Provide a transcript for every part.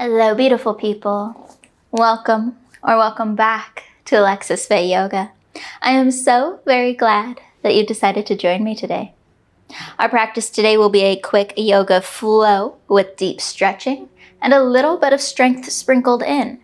Hello, beautiful people. Welcome or welcome back to Alexis Faye Yoga. I am so very glad that you decided to join me today. Our practice today will be a quick yoga flow with deep stretching and a little bit of strength sprinkled in.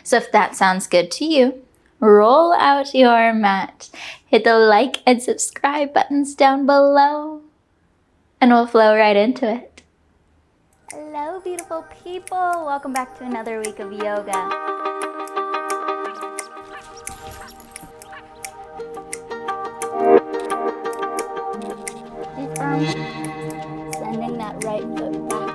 So if that sounds good to you, roll out your mat, hit the like and subscribe buttons down below, and we'll flow right into it. Hello, beautiful people. Welcome back to another week of yoga. Sending that right foot back.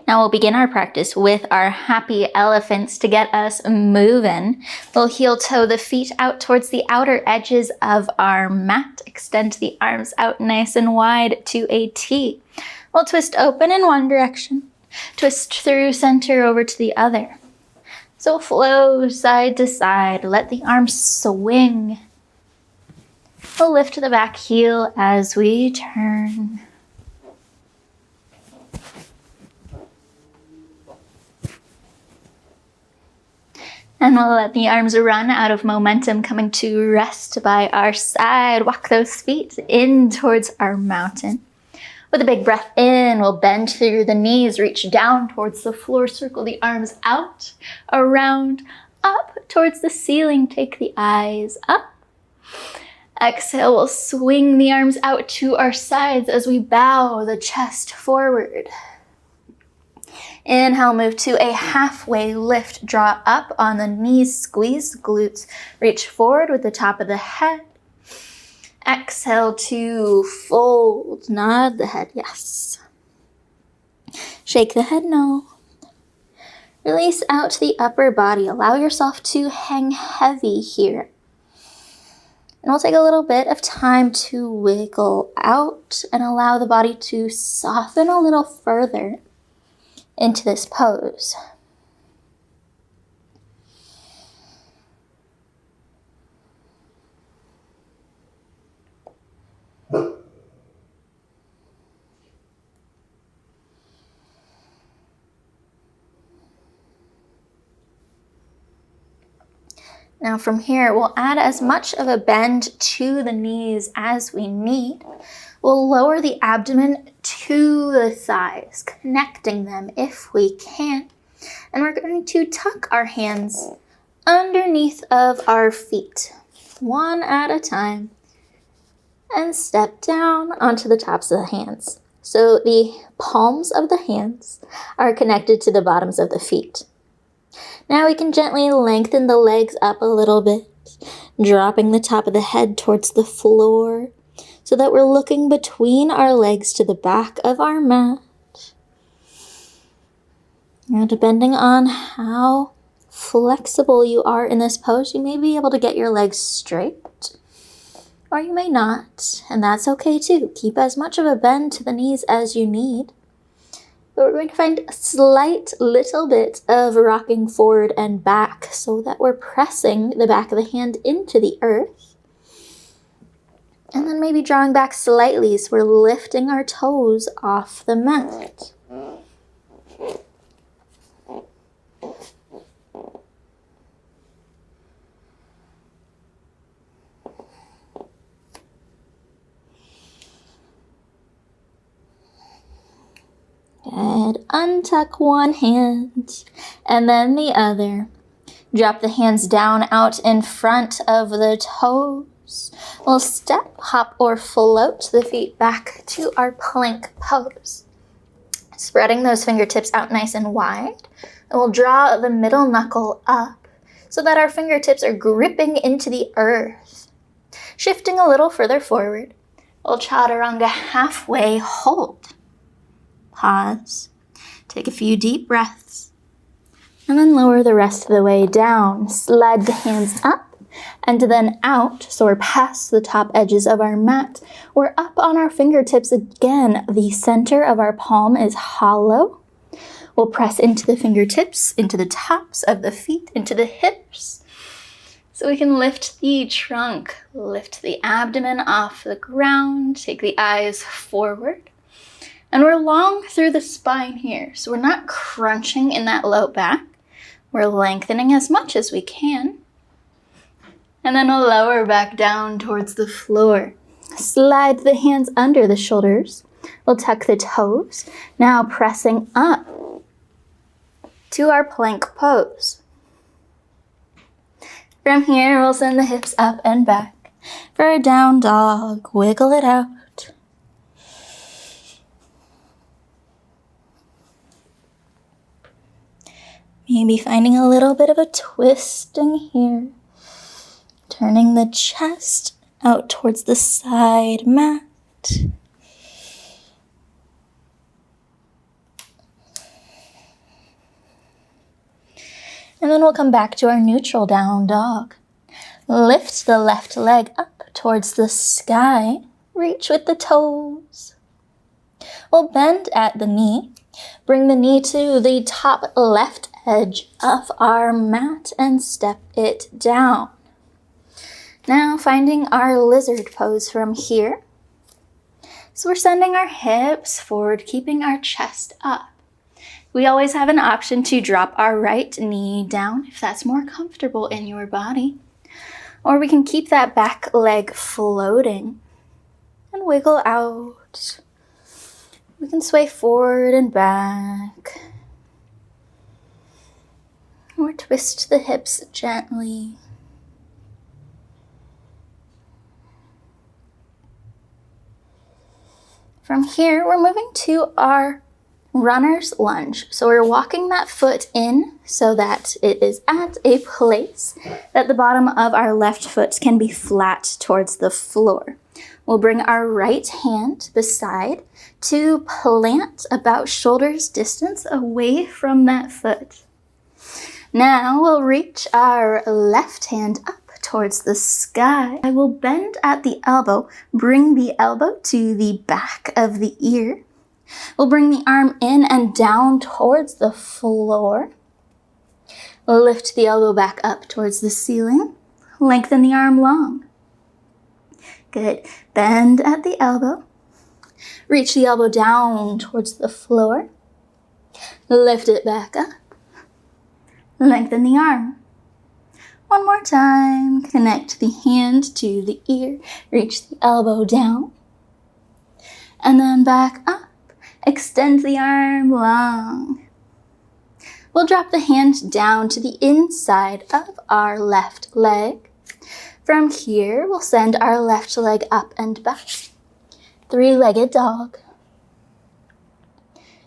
Now we'll begin our practice with our happy elephants to get us moving. We'll heel toe the feet out towards the outer edges of our mat. Extend the arms out nice and wide to a T. We'll twist open in one direction, twist through center over to the other. So flow side to side, let the arms swing. We'll lift the back heel as we turn. And we'll let the arms run out of momentum, coming to rest by our side. Walk those feet in towards our mountain. With a big breath in, we'll bend through the knees, reach down towards the floor, circle the arms out, around, up towards the ceiling. Take the eyes up. Exhale, we'll swing the arms out to our sides as we bow the chest forward. Inhale, move to a halfway lift. Draw up on the knees, squeeze the glutes. Reach forward with the top of the head. Exhale to fold. Nod the head, yes. Shake the head, no. Release out the upper body. Allow yourself to hang heavy here. And we'll take a little bit of time to wiggle out and allow the body to soften a little further into this pose. Now from here, we'll add as much of a bend to the knees as we need. We'll lower the abdomen to the thighs, connecting them if we can. And we're going to tuck our hands underneath of our feet, one at a time, and step down onto the tops of the hands. So the palms of the hands are connected to the bottoms of the feet. Now we can gently lengthen the legs up a little bit, dropping the top of the head towards the floor, so that we're looking between our legs to the back of our mat. Now, depending on how flexible you are in this pose, you may be able to get your legs straight, or you may not, and that's okay too. Keep as much of a bend to the knees as you need. But we're going to find a slight little bit of rocking forward and back so that we're pressing the back of the hand into the earth. And then maybe drawing back slightly so we're lifting our toes off the mat. Good. Untuck one hand and then the other. Drop the hands down out in front of the toes. We'll step, hop, or float the feet back to our plank pose. Spreading those fingertips out nice and wide. And we'll draw the middle knuckle up so that our fingertips are gripping into the earth. Shifting a little further forward, we'll chaturanga halfway hold. Pause. Take a few deep breaths. And then lower the rest of the way down. Slide the hands up and then out, so we're past the top edges of our mat. We're up on our fingertips again. The center of our palm is hollow. We'll press into the fingertips, into the tops of the feet, into the hips. So we can lift the trunk, lift the abdomen off the ground, take the eyes forward. And we're long through the spine here, so we're not crunching in that low back. We're lengthening as much as we can. And then we'll lower back down towards the floor. Slide the hands under the shoulders. We'll tuck the toes. Now pressing up to our plank pose. From here, we'll send the hips up and back. For a down dog, wiggle it out. Maybe finding a little bit of a twisting here. Turning the chest out towards the side mat. And then we'll come back to our neutral down dog. Lift the left leg up towards the sky. Reach with the toes. We'll bend at the knee. Bring the knee to the top left edge of our mat and step it down. Now finding our lizard pose from here. So we're sending our hips forward, keeping our chest up. We always have an option to drop our right knee down if that's more comfortable in your body. Or we can keep that back leg floating and wiggle out. We can sway forward and back. Or twist the hips gently. From here, we're moving to our runner's lunge. So we're walking that foot in so that it is at a place that the bottom of our left foot can be flat towards the floor. We'll bring our right hand beside to plant about shoulder's distance away from that foot. Now we'll reach our left hand up towards the sky. I will bend at the elbow, bring the elbow to the back of the ear. We'll bring the arm in and down towards the floor. Lift the elbow back up towards the ceiling. Lengthen the arm long. Good. Bend at the elbow. Reach the elbow down towards the floor. Lift it back up. Lengthen the arm. One more time. Connect the hand to the ear. Reach the elbow down. And then back up. Extend the arm long. We'll drop the hand down to the inside of our left leg. From here, we'll send our left leg up and back. Three-legged dog.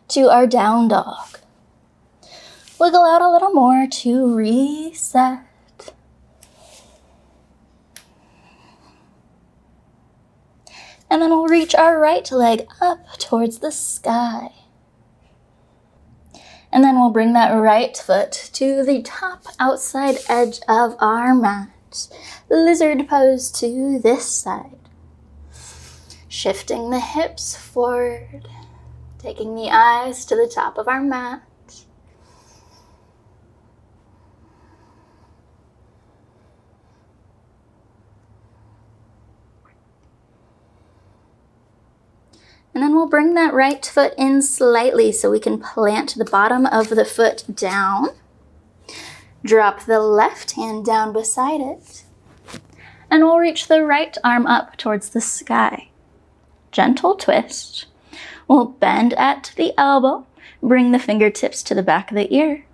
To our down dog. Wiggle out a little more to reset. And then we'll reach our right leg up towards the sky. And then we'll bring that right foot to the top outside edge of our mat. Lizard pose to this side. Shifting the hips forward. Taking the eyes to the top of our mat. And then we'll bring that right foot in slightly so we can plant the bottom of the foot down. Drop the left hand down beside it. And we'll reach the right arm up towards the sky. Gentle twist. We'll bend at the elbow. Bring the fingertips to the back of the ear.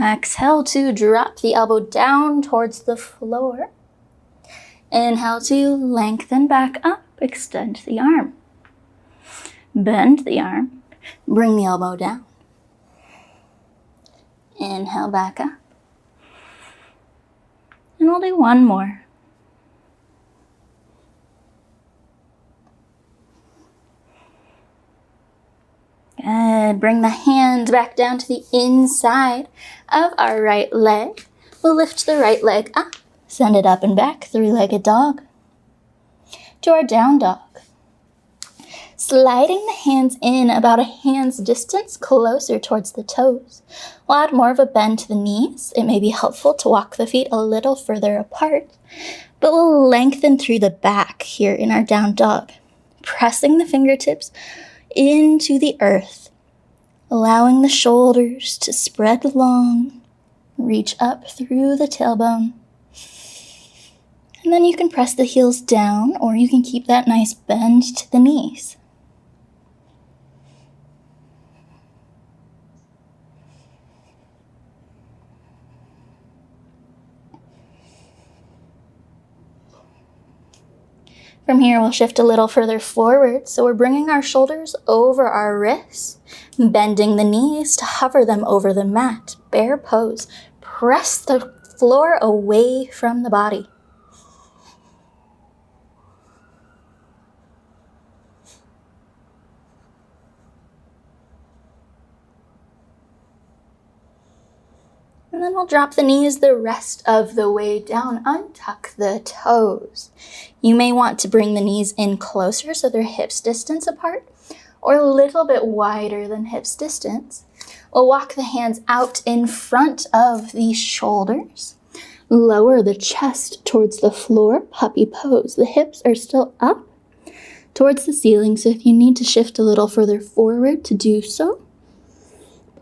Exhale to drop the elbow down towards the floor. Inhale to lengthen back up. Extend the arm. Bend the arm, bring the elbow down. Inhale back up. And we'll do one more. Good. Bring the hand back down to the inside of our right leg. We'll lift the right leg up, send it up and back, three-legged dog. To our down dog. Sliding the hands in about a hand's distance closer towards the toes. We'll add more of a bend to the knees. It may be helpful to walk the feet a little further apart, but we'll lengthen through the back here in our down dog, pressing the fingertips into the earth, allowing the shoulders to spread long, reach up through the tailbone. And then you can press the heels down, or you can keep that nice bend to the knees. From here, we'll shift a little further forward, so we're bringing our shoulders over our wrists, bending the knees to hover them over the mat. Bear pose. Press the floor away from the body. And then we'll drop the knees the rest of the way down. Untuck the toes. You may want to bring the knees in closer so they're hips distance apart, or a little bit wider than hips distance. We'll walk the hands out in front of the shoulders. Lower the chest towards the floor, puppy pose. The hips are still up towards the ceiling, so if you need to shift a little further forward to do so,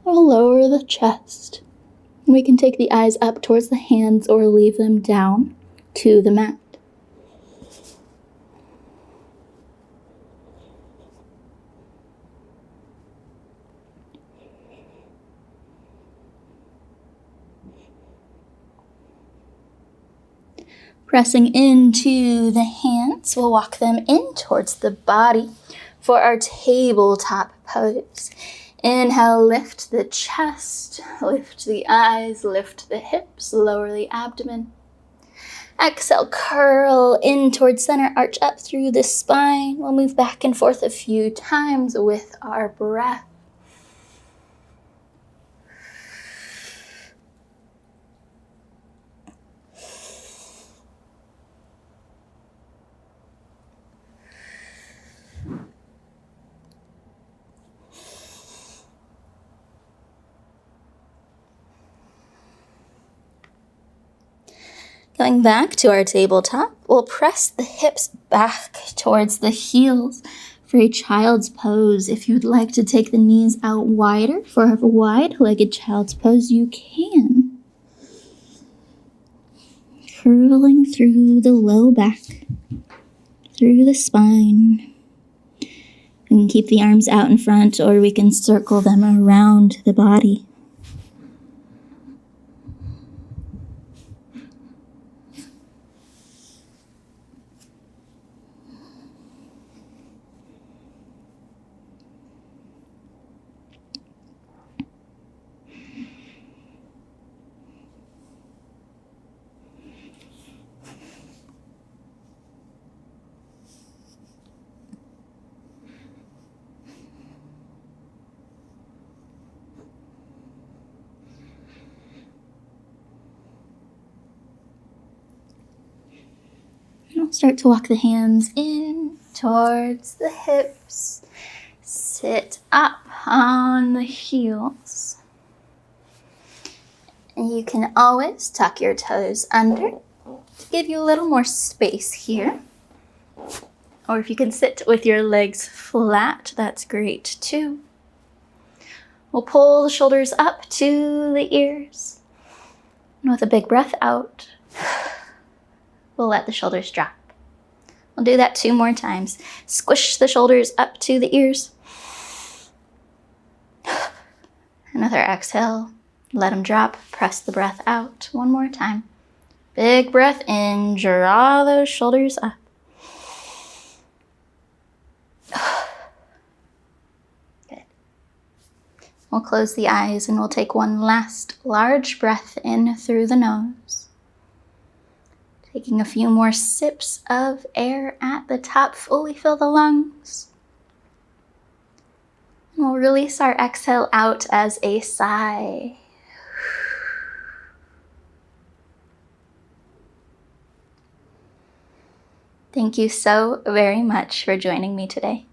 we'll lower the chest. We can take the eyes up towards the hands or leave them down to the mat. Pressing into the hands, we'll walk them in towards the body for our tabletop pose. Inhale, lift the chest, lift the eyes, lift the hips, lower the abdomen. Exhale, curl in towards center, arch up through the spine. We'll move back and forth a few times with our breath. Going back to our tabletop, we'll press the hips back towards the heels for a child's pose. If you'd like to take the knees out wider for a wide-legged child's pose, you can. Curling through the low back, through the spine. We can keep the arms out in front, or we can circle them around the body. Start to walk the hands in towards the hips. Sit up on the heels. And you can always tuck your toes under to give you a little more space here. Or if you can sit with your legs flat, that's great too. We'll pull the shoulders up to the ears. And with a big breath out, we'll let the shoulders drop. We'll do that 2 more times. Squish the shoulders up to the ears. Another exhale. Let them drop. Press the breath out. 1 more time. Big breath in. Draw those shoulders up. Good. We'll close the eyes and we'll take one last large breath in through the nose. Taking a few more sips of air at the top, fully fill the lungs. And we'll release our exhale out as a sigh. Thank you so very much for joining me today.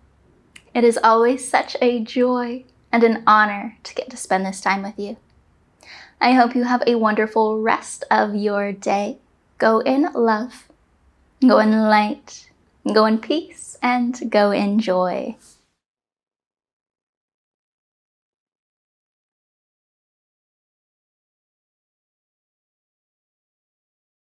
It is always such a joy and an honor to get to spend this time with you. I hope you have a wonderful rest of your day. Go in love, go in light, go in peace, and go in joy.